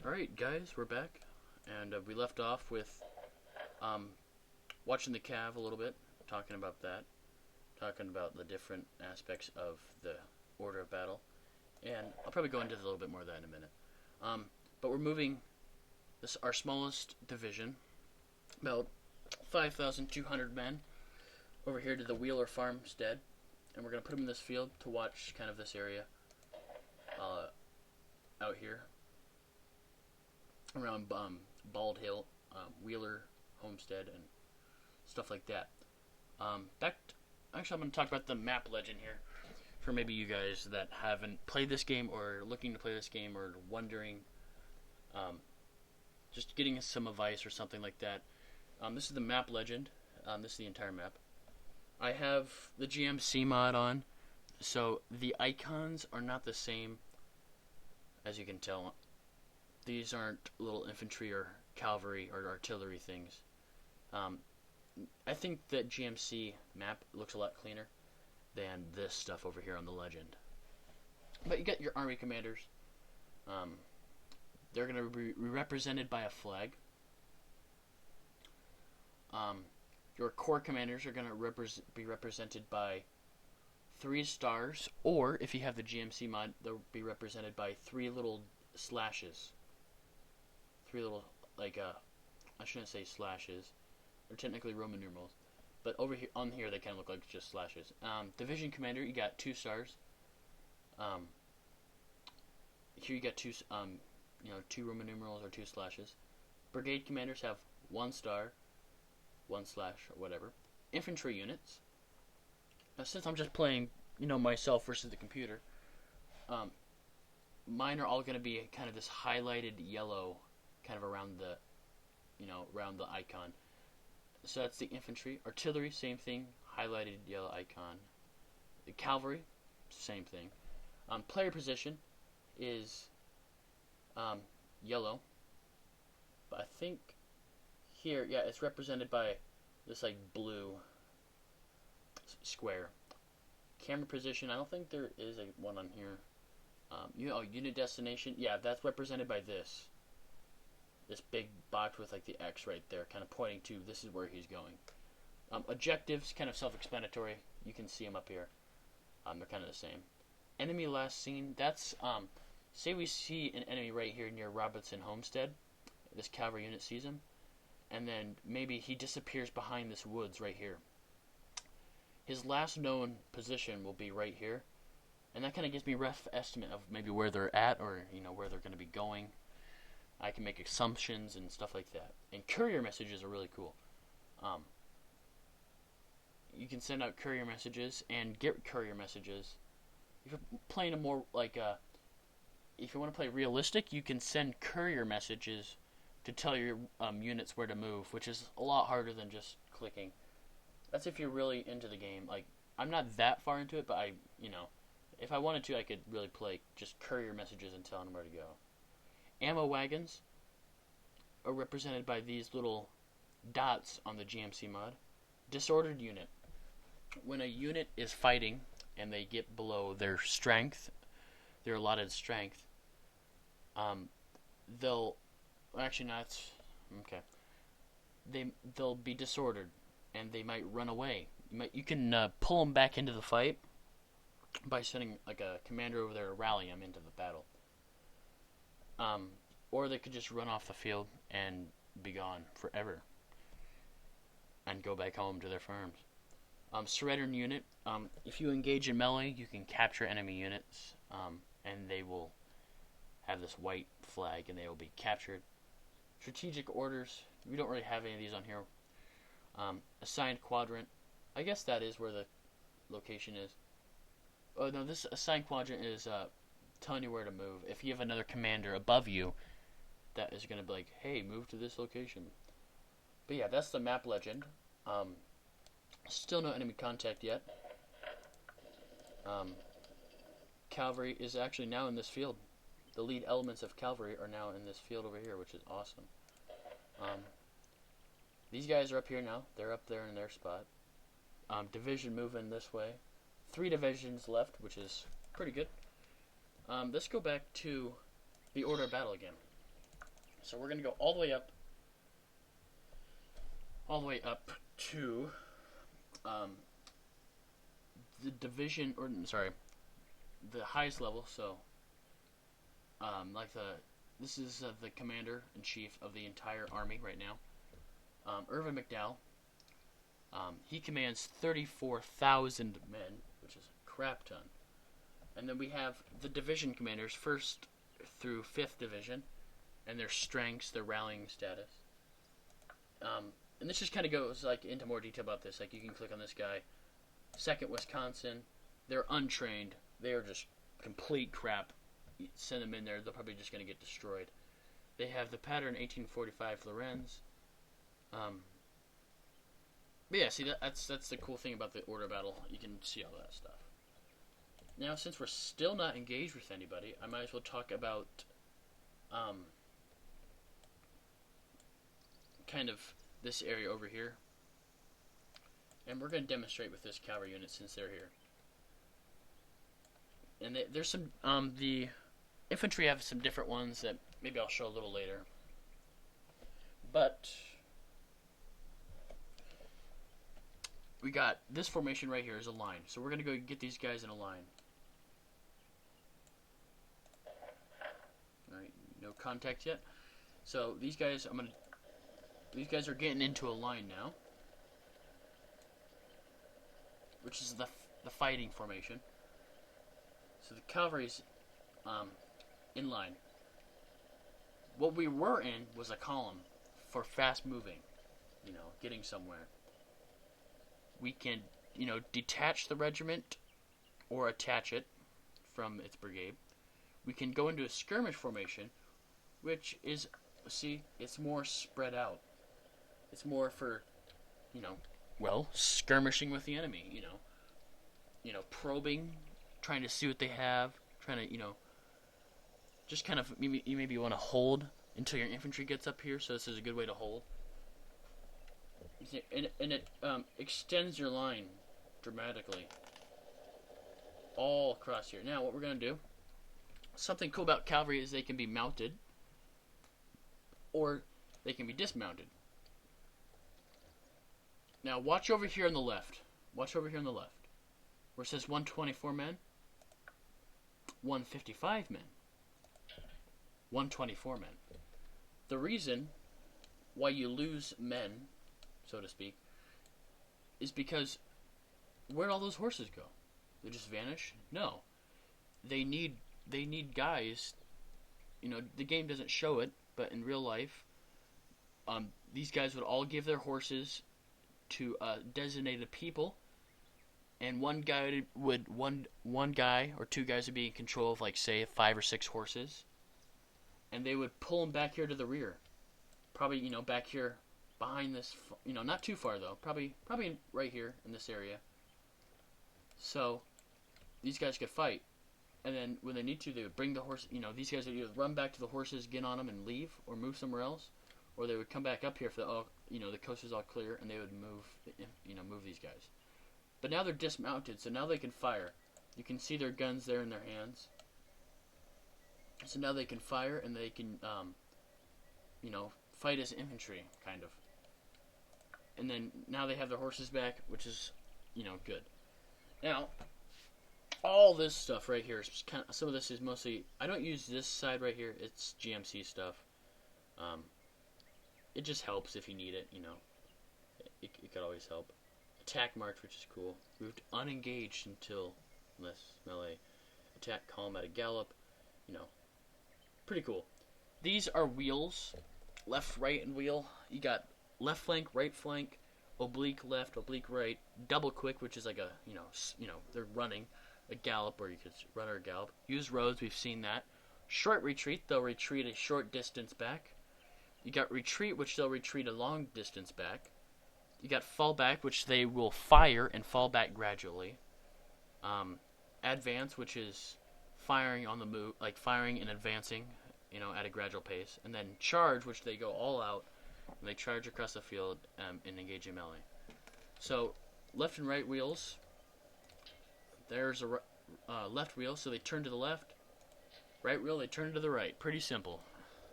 Alright guys, we're back, and we left off with watching the Cav a little bit, talking about that, talking about the different aspects of the order of battle, and I'll probably go into a little bit more of that in a minute. But we're moving our smallest division, about 5,200 men, over here to the Wheeler Farmstead, and we're going to put them in this field to watch kind of this area out here around Bald Hill, Wheeler Homestead, and stuff like that. Actually, I'm going to talk about the map legend here for maybe you guys that haven't played this game or looking to play this game or wondering, just getting some advice or something like that. This is the map legend. This is the entire map. I have the GMC mod on, so the icons are not the same, as you can tell. These aren't little infantry or cavalry or artillery things. I think that GMC map looks a lot cleaner than this stuff over here on the legend. But you get your army commanders. They're going to be represented by a flag. Your corps commanders are going to be represented by 3 stars, or if you have the GMC mod, they'll be represented by 3 little slashes. 3 little, like, I shouldn't say slashes. They're technically Roman numerals. But over here, on here, they kind of look like just slashes. Division commander, you got 2 stars. Here you got 2 Roman numerals or 2 slashes. Brigade commanders have 1 star, 1 slash, or whatever. Infantry units. Now, since I'm just playing, myself versus the computer, mine are all going to be kind of this highlighted yellow, kind of around the, around the icon. So that's the infantry. Artillery, same thing, highlighted yellow icon. The cavalry, same thing. Player position is yellow, but I think here, yeah, it's represented by this like blue square. Camera position, I don't think there is one on here. Unit destination, yeah, that's represented by this big box with like the X right there, kind of pointing to this is where he's going. Objectives, kind of self-explanatory. You can see them up here. They're kind of the same. Enemy last seen. That's say we see an enemy right here near Robinson Homestead. This cavalry unit sees him, and then maybe he disappears behind this woods right here. His last known position will be right here, and that kind of gives me a rough estimate of maybe where they're at, or where they're going to be going. I can make assumptions and stuff like that. And courier messages are really cool. You can send out courier messages and get courier messages. If you're playing a more like if you want to play realistic, you can send courier messages to tell your units where to move, which is a lot harder than just clicking. That's if you're really into the game. Like, I'm not that far into it, but if I wanted to, I could really play just courier messages and tell them where to go. Ammo wagons are represented by these little dots on the GMC mod. Disordered unit. When a unit is fighting and they get below their strength, their allotted strength, they'll they'll be disordered and they might run away. You can pull them back into the fight by sending like a commander over there to rally them into the battle. Or they could just run off the field and be gone forever and go back home to their farms. Surrender unit. If you engage in melee, you can capture enemy units, and they will have this white flag, and they will be captured. Strategic orders. We don't really have any of these on here. Assigned quadrant. I guess that is where the location is. Oh no, this assigned quadrant is telling you where to move. If you have another commander above you, that is going to be like, hey, move to this location. But yeah, that's the map legend. Still no enemy contact yet. Cavalry is actually now in this field. The lead elements of cavalry are now in this field over here, which is awesome. These guys are up here now. They're up there in their spot. Division moving this way. 3 divisions left, which is pretty good. Let's go back to the order of battle again. So we're going to go all the way up to the division, or sorry, the highest level. So, this is the commander in chief of the entire army right now, Irvin McDowell. He commands 34,000 men, which is a crap ton. And then we have the division commanders, 1st through 5th Division, and their strengths, their rallying status. And this just kind of goes into more detail about this. Like, you can click on this guy. 2nd Wisconsin, they're untrained. They are just complete crap. You send them in there, they're probably just going to get destroyed. They have the pattern 1845 Lorenz. But yeah, see, that's the cool thing about the order battle. You can see all that stuff. Now, since we're still not engaged with anybody, I might as well talk about kind of this area over here. And we're going to demonstrate with this cavalry unit since they're here. And there's some, the infantry have some different ones that maybe I'll show a little later. But we got this formation right here is a line. So we're going to go get these guys in a line. Alright, no contact yet. So these guys, these guys are getting into a line now, which is the fighting formation. So the cavalry's in line. What we were in was a column for fast moving, getting somewhere. We can, detach the regiment or attach it from its brigade. We can go into a skirmish formation, which is, see, it's more spread out. It's more for, skirmishing with the enemy, probing, trying to see what they have, trying to, just kind of, you maybe want to hold until your infantry gets up here, so this is a good way to hold. And it extends your line dramatically all across here. Now, what we're going to do, something cool about cavalry is they can be mounted or they can be dismounted. Now, watch over here on the left. Watch over here on the left. Where it says 124 men, 155 men, 124 men. The reason why you lose men, so to speak, is because where'd all those horses go? They just vanish? No. They need guys. The game doesn't show it, but in real life, these guys would all give their horses to designated people, and one guy or two guys would be in control of, say, 5 or 6 horses, and they would pull them back here to the rear, probably back here behind this, not too far though, probably right here in this area. So these guys could fight, and then when they need to, they would bring the horse. These guys would either run back to the horses, get on them, and leave, or move somewhere else, or they would come back up here if the coast is all clear, and they would move these guys. But now they're dismounted, so now they can fire. You can see their guns there in their hands. So now they can fire, and they can, fight as infantry, kind of. And then now they have their horses back, which is, good. Now, all this stuff right here is some of this is mostly, I don't use this side right here, it's GMC stuff. It just helps if you need it, it could always help. Attack march, which is cool. Moved unengaged until less melee. Attack column at a gallop, pretty cool. These are wheels, left, right, and wheel. You got left flank, right flank, oblique left, oblique right, double quick, which is like a, they're running, a gallop, or you could run or gallop. Use roads, we've seen that. Short retreat, they'll retreat a short distance back. You got retreat, which they'll retreat a long distance back. You got fall back, which they will fire and fall back gradually. Advance, which is firing on the move, like firing and advancing, at a gradual pace. And then charge, which they go all out, and they charge across the field and engage in melee. So, left and right wheels. There's a left wheel, so they turn to the left. Right wheel, they turn to the right. Pretty simple.